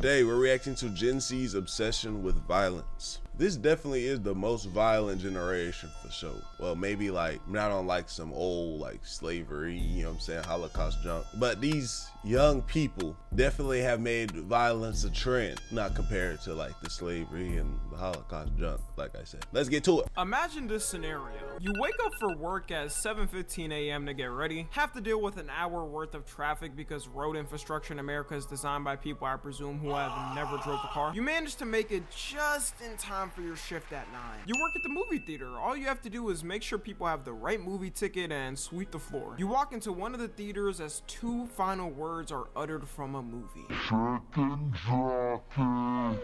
Today, we're reacting to Gen Z's obsession with violence. This definitely is the most violent generation for sure. Well, maybe like not on like some old like slavery, you know what I'm saying, Holocaust junk. But these young people definitely have made violence a trend, not compared to like the slavery and the Holocaust junk, like I said. Let's get to it. Imagine this scenario. You wake up for work at 7:15 a.m. to get ready, have to deal with an hour worth of traffic because road infrastructure in America is designed by people, I presume, who have never drove a car. You manage to make it just in time for your shift at 9. You work at the movie theater. All you have to do is make sure people have the right movie ticket and sweep the floor. You walk into one of the theaters as 2 final words are uttered from a movie.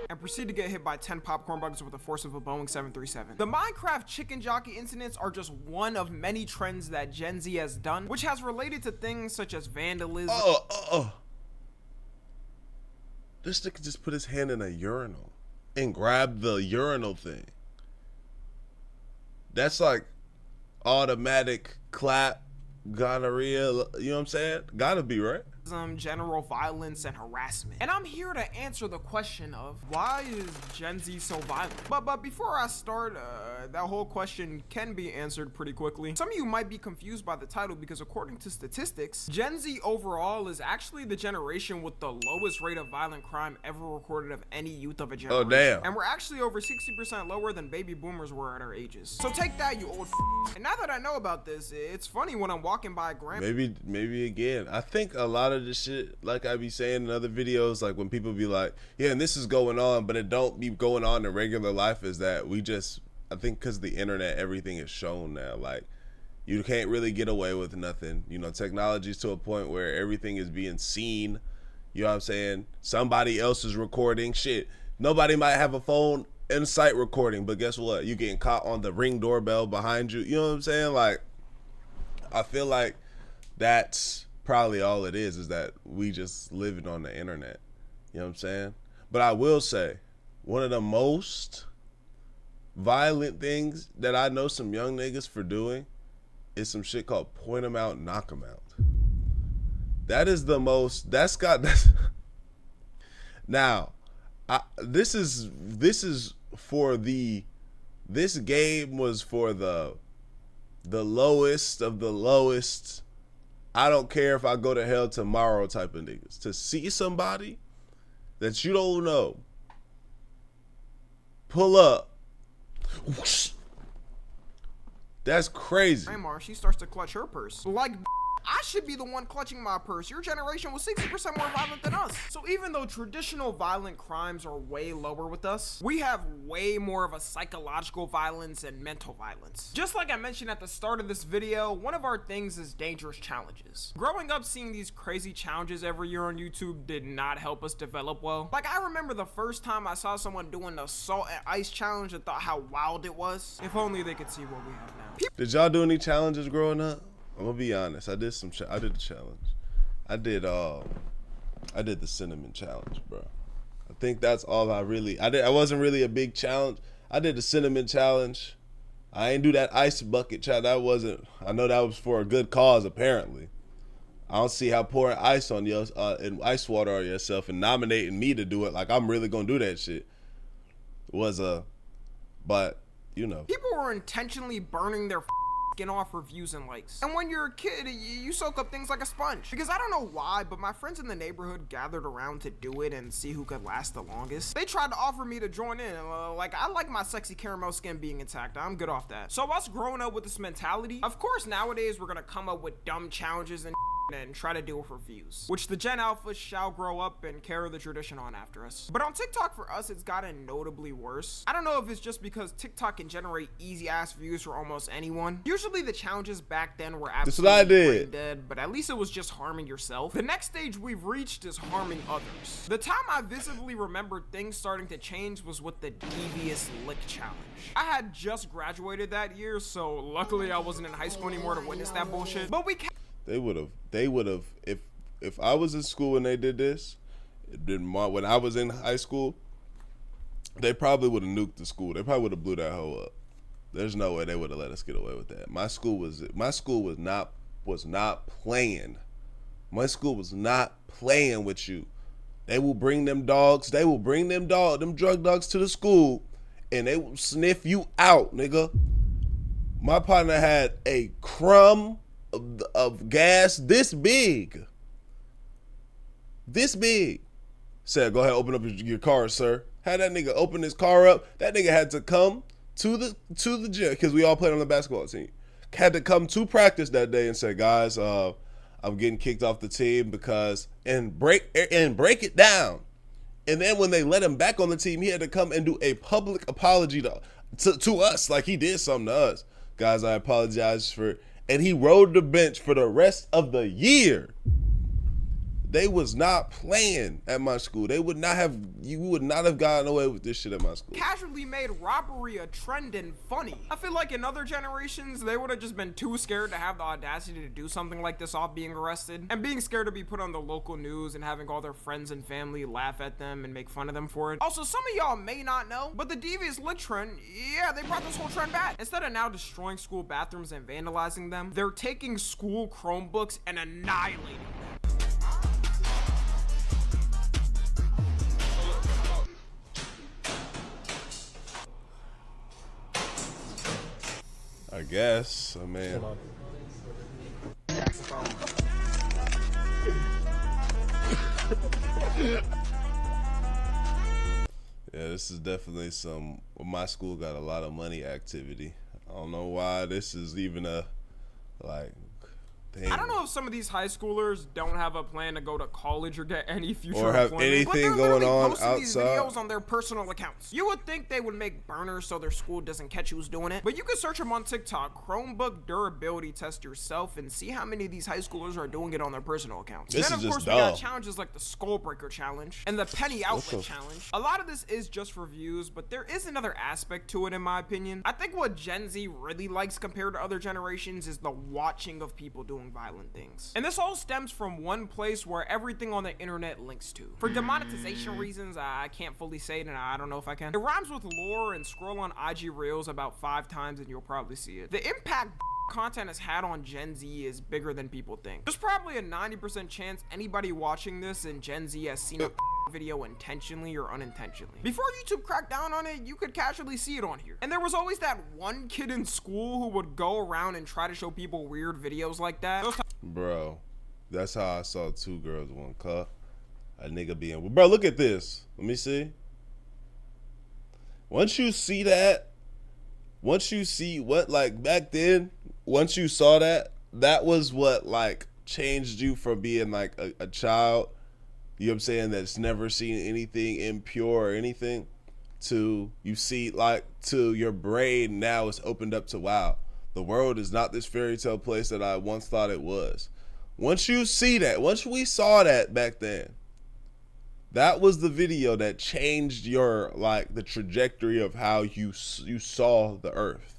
And proceed to get hit by 10 popcorn bugs with the force of a Boeing 737. The Minecraft chicken jockey incidents are just one of many trends that Gen Z has done, which has related to things such as vandalism. This nigga just put his hand in a urinal and grabbed the urinal thing. That's like automatic clap, gonorrhea, you know what I'm saying? Gotta be, right? General violence and harassment. And I'm here to answer the question of why is Gen Z so violent? But before I start, that whole question can be answered pretty quickly. Some of you might be confused by the title because according to statistics, Gen Z overall is actually the generation with the lowest rate of violent crime ever recorded of any youth of a generation. Oh, damn. And we're actually over 60% lower than baby boomers were at our ages. So take that, you old And now that I know about this, it's funny when I'm walking by Maybe again, I think a lot of this shit, like I be saying in other videos, like when people be like, yeah, and this is going on, but it don't be going on in regular life, is that we just, I think because the internet, everything is shown now. Like, you can't really get away with nothing. You know, technology's to a point where everything is being seen. You know what I'm saying? Somebody else is recording shit. Nobody might have a phone in sight recording, but guess what? You getting caught on the Ring doorbell behind you. You know what I'm saying? Like, I feel like that's probably all it is that we just living on the internet. You know what I'm saying? But I will say, one of the most violent things that I know some young niggas for doing is some shit called point 'em out, knock 'em out. That is the most, that's now, this game was for the lowest of the lowest. I don't care if I go to hell tomorrow type of niggas. To see somebody that you don't know pull up, whoosh, that's crazy. She starts to clutch her purse. Like, I should be the one clutching my purse. Your generation was 60% more violent than us. So even though traditional violent crimes are way lower with us, we have way more of a psychological violence and mental violence. Just like I mentioned at the start of this video, one of our things is dangerous challenges. Growing up seeing these crazy challenges every year on YouTube did not help us develop well. Like, I remember the first time I saw someone doing the salt and ice challenge and thought how wild it was. If only they could see what we have now. Did y'all do any challenges growing up? I'm gonna be honest. I did the challenge. I did the cinnamon challenge, bro. I think that's all I did. I wasn't really a big challenge. I did the cinnamon challenge. I ain't do that ice bucket challenge. I know that was for a good cause apparently. I don't see how pouring ice on your and ice water on yourself and nominating me to do it like I'm really gonna do that shit but you know. People were intentionally burning their skin off for views and likes. And when you're a kid, you soak up things like a sponge. Because I don't know why, but my friends in the neighborhood gathered around to do it and see who could last the longest. They tried to offer me to join in. Like, I like my sexy caramel skin being intact. I'm good off that. So us growing up with this mentality, of course nowadays we're gonna come up with dumb challenges and try to do it for views, which the Gen Alphas shall grow up and carry the tradition on after us. But on TikTok for us, it's gotten notably worse. I don't know if it's just because TikTok can generate easy ass views for almost anyone. Usually the challenges back then were absolutely brain dead, but at least it was just harming yourself. The next stage we've reached is harming others. The time I visibly remembered things starting to change was with the Devious lick challenge. I had just graduated that year, so luckily I wasn't in high school anymore to witness that bullshit. But they would have, if I was in school and they did this, when I was in high school, they probably would have nuked the school. They probably would have blew that hoe up. There's no way they would have let us get away with that. My school was not playing. My school was not playing with you. They will bring them dogs. They will bring them drug dogs to the school, and they will sniff you out, nigga. My partner had a crumb of gas this big. This big. Said, go ahead, open up your car, sir. Had that nigga open his car up. That nigga had to come to the gym, because we all played on the basketball team. Had to come to practice that day and say, guys, I'm getting kicked off the team because, and break it down. And then when they let him back on the team, he had to come and do a public apology to us, like he did something to us. Guys, I apologize for, and he rode the bench for the rest of the year. They was not playing at my school. You would not have gotten away with this shit at my school. Casually made robbery a trend and funny. I feel like in other generations, they would have just been too scared to have the audacity to do something like this off being arrested, and being scared to be put on the local news and having all their friends and family laugh at them and make fun of them for it. Also, some of y'all may not know, but the Devious lit trend, yeah, they brought this whole trend back. Instead of now destroying school bathrooms and vandalizing them, they're taking school Chromebooks and annihilating them. I guess. I mean, yeah, this is definitely some. Well, my school got a lot of money activity. I don't know why this is even a like. Damn. I don't know if some of these high schoolers don't have a plan to go to college or get any future or have employment, anything going on outside. These videos on their personal accounts. You would think they would make burners so their school doesn't catch who's doing it, but you can search them on TikTok, Chromebook durability test yourself, and see how many of these high schoolers are doing it on their personal accounts. This then is of just course we got dumb. challenges like the Skull Breaker challenge and the Penny Outlet challenge. A lot of this is just for views, but there is another aspect to it in my opinion. I think what Gen Z really likes compared to other generations is the watching of people doing violent things. And this all stems from one place where everything on the internet links to. For demonetization reasons, I can't fully say it, and I don't know if I can. It rhymes with lore, and scroll on IG Reels about 5 times and you'll probably see it. The impact content has had on Gen Z is bigger than people think. There's probably a 90% chance anybody watching this in Gen Z has seen a video intentionally or unintentionally. Before YouTube cracked down on it, you could casually see it on here. And there was always that one kid in school who would go around and try to show people weird videos like that. Bro, that's how I saw 2 girls, 1 cup. A nigga being, bro, look at this. Let me see. Once you see that, once you see what, like, back then, once you saw that, that was what, like, changed you from being, like, a child, you know what I'm saying, that's never seen anything impure or anything, to, you see, like, to your brain now is opened up to, wow, the world is not this fairy tale place that I once thought it was. Once you see that, once we saw that back then, that was the video that changed your, like, the trajectory of how you saw the earth.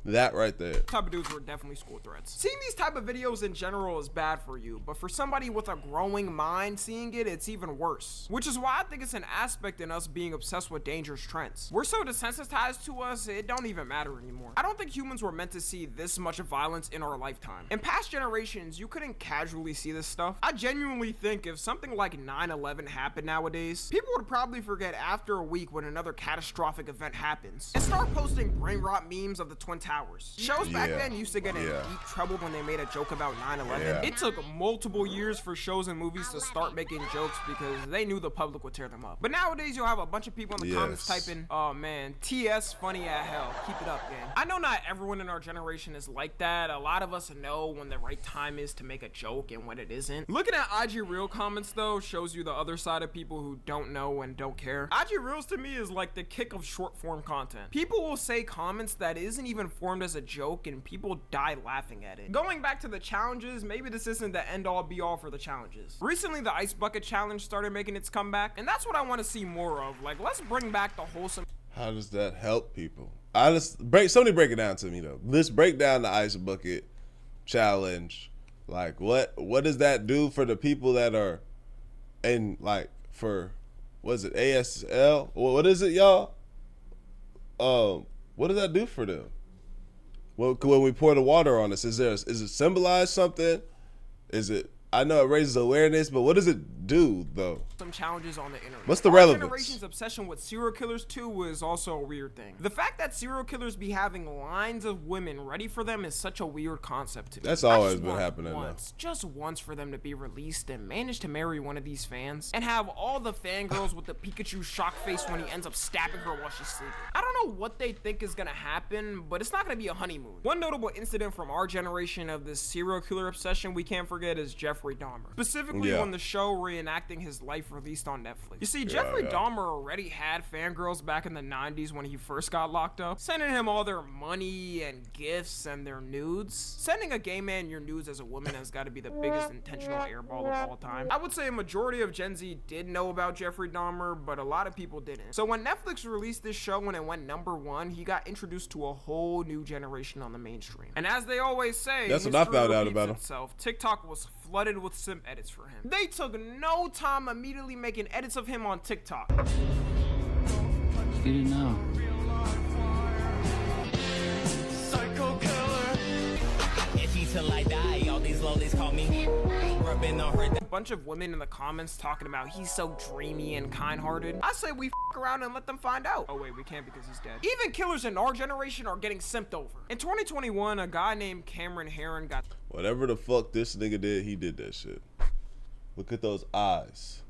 That right there. Type of dudes were definitely school threats. Seeing these type of videos in general is bad for you, but for somebody with a growing mind seeing it, it's even worse. Which is why I think it's an aspect in us being obsessed with dangerous trends. We're so desensitized to us, it don't even matter anymore. I don't think humans were meant to see this much of violence in our lifetime. In past generations, you couldn't casually see this stuff. I genuinely think if something like 9/11 happened nowadays, people would probably forget after a week when another catastrophic event happens and start posting brain rot memes of the Twin Towers. Shows back then used to get in deep trouble when they made a joke about 9/11. It took multiple years for shows and movies to start making jokes because they knew the public would tear them up. But nowadays you'll have a bunch of people in the comments typing, oh man, TS funny as hell. Keep it up, gang. I know not everyone in our generation is like that. A lot of us know when the right time is to make a joke and when it isn't. Looking at IG Reel comments though shows you the other side of people who don't know and don't care. IG Reels to me is like the kick of short form content. People will say comments that isn't even formed as a joke and people die laughing at it. Going back to the challenges, maybe this isn't the end all be all for the challenges. Recently the ice bucket challenge started making its comeback, and that's what I want to see more of. Like, let's bring back the wholesome. How does that help people? Somebody break it down to me though. Let's break down the ice bucket challenge. Like, what does that do for the people that are in, like, for, what is it, ASL? What is it, y'all? What does that do for them? Well, when we pour the water on us, is it symbolize something? Is it, I know it raises awareness, but what does it do though? Some challenges on the internet. What's the Our relevance? generation's obsession with serial killers too is also a weird thing. The fact that serial killers be having lines of women ready for them is such a weird concept to me. That's I always just been want happening, though. just once for them to be released and manage to marry one of these fans and have all the fangirls with the Pikachu shock face when he ends up stabbing her while she's sleeping. I don't know what they think is gonna happen, but it's not gonna be a honeymoon. One notable incident from our generation of this serial killer obsession we can't forget is Jeffrey Dahmer. Specifically when the show reenacting his life released on Netflix. You see, Jeffrey Dahmer already had fangirls back in the 90s when he first got locked up, sending him all their money and gifts and their nudes. Sending a gay man your nudes as a woman has got to be the biggest intentional airball of all time. I would say a majority of Gen Z did know about Jeffrey Dahmer, but a lot of people didn't. So when Netflix released this show and it went #1, he got introduced to a whole new generation on the mainstream. And as they always say, that's what I found out about him. TikTok was flooded with simp edits for him. They took no time immediately making edits of him on TikTok. You didn't know. Till I die, all these lollies call me rubbing on her. A bunch of women in the comments talking about he's so dreamy and kind-hearted. I say we f around and let them find out. Oh wait, we can't because he's dead. Even killers in our generation are getting simped over. In 2021, a guy named Cameron Herron got whatever the fuck this nigga did, he did that shit. Look at those eyes.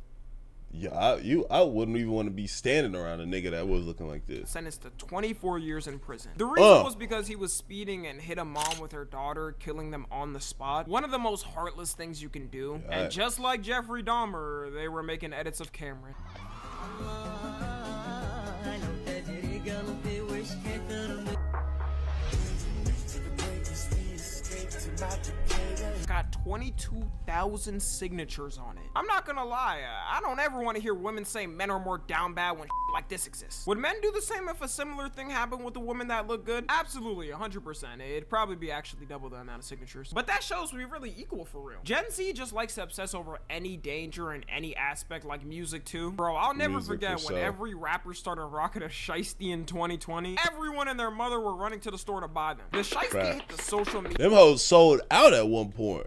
Yeah, I wouldn't even want to be standing around a nigga that was looking like this. sentenced to 24 years in prison. The reason was because he was speeding and hit a mom with her daughter, killing them on the spot. One of the most heartless things you can do. And just like Jeffrey Dahmer, they were making edits of Cameron. Got 22,000 signatures on it. I'm not gonna lie, I don't ever want to hear women say men are more down bad when like this exists. Would men do the same if a similar thing happened with a woman that looked good? Absolutely, 100%. It'd probably be actually double the amount of signatures. But that shows we're really equal for real. Gen Z just likes to obsess over any danger in any aspect, like music too. Bro, I'll never forget when every rapper started rocking a shiesty in 2020. Everyone and their mother were running to the store to buy them. The shiesty hit the social media. Them hoes sold out at one point.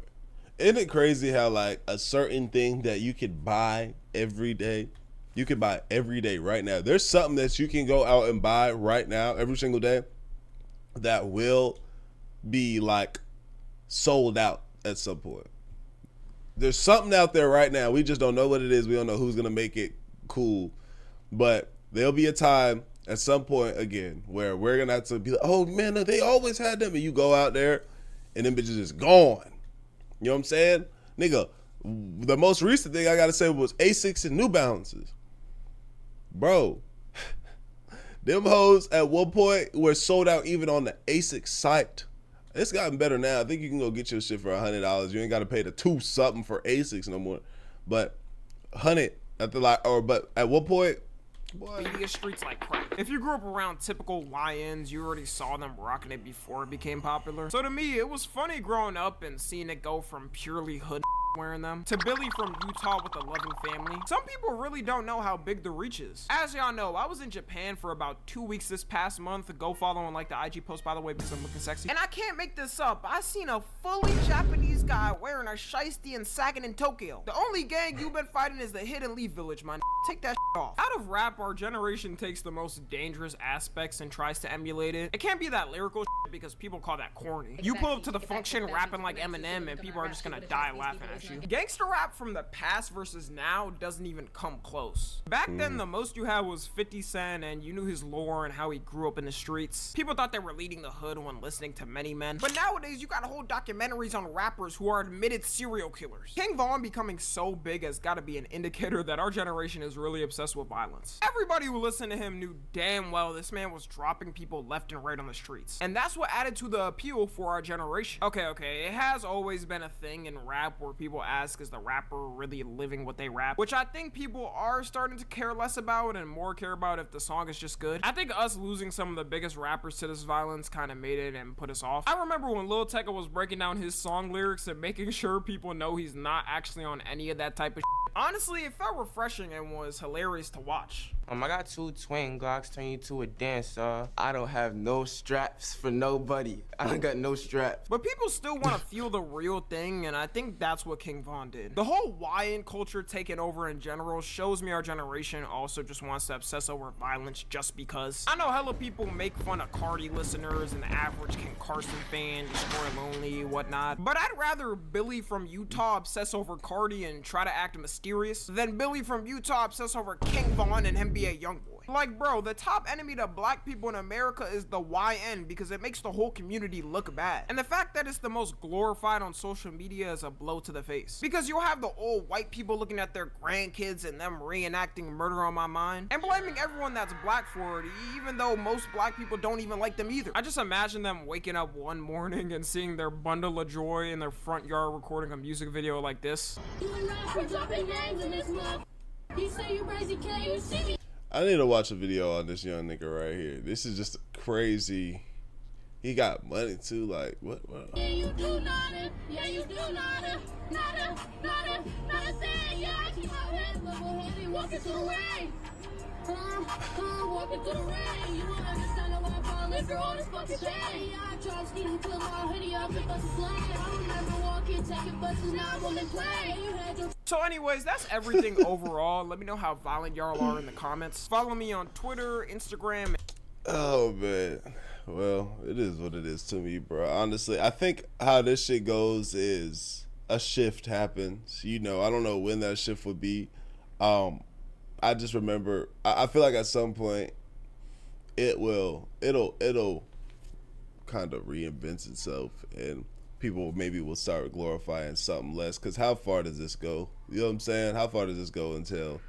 Isn't it crazy how like a certain thing that you could buy every day, you can buy every day right now. There's something that you can go out and buy right now every single day that will be like sold out at some point. There's something out there right now. We just don't know what it is. We don't know who's going to make it cool. But there'll be a time at some point again where we're going to have to be like, oh man, they always had them. And you go out there and them bitches is gone. You know what I'm saying? Nigga, the most recent thing I got to say was Asics and New Balances. Bro, them hoes at one point were sold out even on the Asics site. It's gotten better now. I think you can go get your shit for $100. You ain't got to pay the $2 something for Asics no more. But 100 at the like, or but at one point, boy. Media streets like crack. If you grew up around typical YNs, you already saw them rocking it before it became popular. So to me, it was funny growing up and seeing it go from purely hood wearing them to Billy from Utah with a loving family. Some people really don't know how big the reach is. As y'all know, I was in Japan for about 2 weeks this past month. Go follow on like the IG post, by the way, because I'm looking sexy. And I can't make this up. I seen a fully Japanese guy wearing a shiesty and sagging in Tokyo. The only gang you've been fighting is the Hidden Leaf Village, man. Take that off. Out of rap, our generation takes the most dangerous aspects and tries to emulate it. It can't be that lyrical because people call that corny. You pull up to the function rapping like Eminem and people are just gonna die laughing at you. Gangster rap from the past versus now doesn't even come close. Back then, the most you had was 50 Cent and you knew his lore and how he grew up in the streets. People thought they were leading the hood when listening to Many Men. But nowadays, you got whole documentaries on rappers who are admitted serial killers. King Von becoming so big has gotta be an indicator that our generation is really obsessed with violence. Everybody who listened to him knew damn well this man was dropping people left and right on the streets. And that's what added to the appeal for our generation. Okay, it has always been a thing in rap where people ask, is the rapper really living what they rap? Which I think people are starting to care less about and more care about if the song is just good. I think us losing some of the biggest rappers to this violence kind of made it and put us off. I remember when Lil Tecca was breaking down his song lyrics and making sure people know he's not actually on any of that type of shit. Honestly, it felt refreshing and was hilarious to watch. I got 2 twin Glocks, turn you to a dancer. I don't have no straps for nobody. I don't got no straps. But people still want to feel the real thing, and I think that's what King Von did. The whole YN culture taking over in general shows me our generation also just wants to obsess over violence just because. I know hella people make fun of Cardi listeners and the average Ken Carson fan, Destroy Lonely, whatnot. But I'd rather Billy from Utah obsess over Cardi and try to act mysterious than Billy from Utah obsess over King Von and him be a young boy. Like, bro, the top enemy to black people in America is the YN because it makes the whole community look bad. And the fact that it's the most glorified on social media is a blow to the face. Because you'll have the old white people looking at their grandkids and them reenacting Murder on My Mind and blaming everyone that's black for it, even though most black people don't even like them either. I just imagine them waking up one morning and seeing their bundle of joy in their front yard recording a music video like this. I need to watch a video on this young nigga right here. This is just crazy. He got money too, like what? Yeah, you do nada. Yeah, you do nada. Nada thing. Yeah, I keep my head level headed, walking through the rain. Walking through the rain. You won't understand how I fall liquor on this fucking chain. Yeah, I try to sneak and put my hoodie up and bust a flame. I remember walking, taking buses, now I'm on the plane. You had your So anyways, that's everything overall. Let me know how violent y'all are in the comments. Follow me on Twitter, Instagram. Oh man. Well, it is what it is to me, bro. Honestly, I think how this shit goes is a shift happens. You know, I don't know when that shift would be. I just remember, I feel like at some point it'll kind of reinvent itself and people maybe will start glorifying something less. Cause how far does this go? You know what I'm saying? How far does this go until?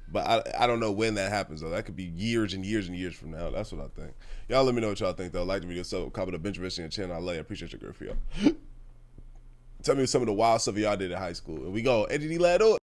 But I don't know when that happens though. That could be years and years and years from now. That's what I think. Y'all let me know what y'all think though. Like the video, so comment a bunch of in the channel. I love you. I appreciate your girl for y'all. Tell me some of the wild stuff y'all did in high school. And we go, Eddie Lado.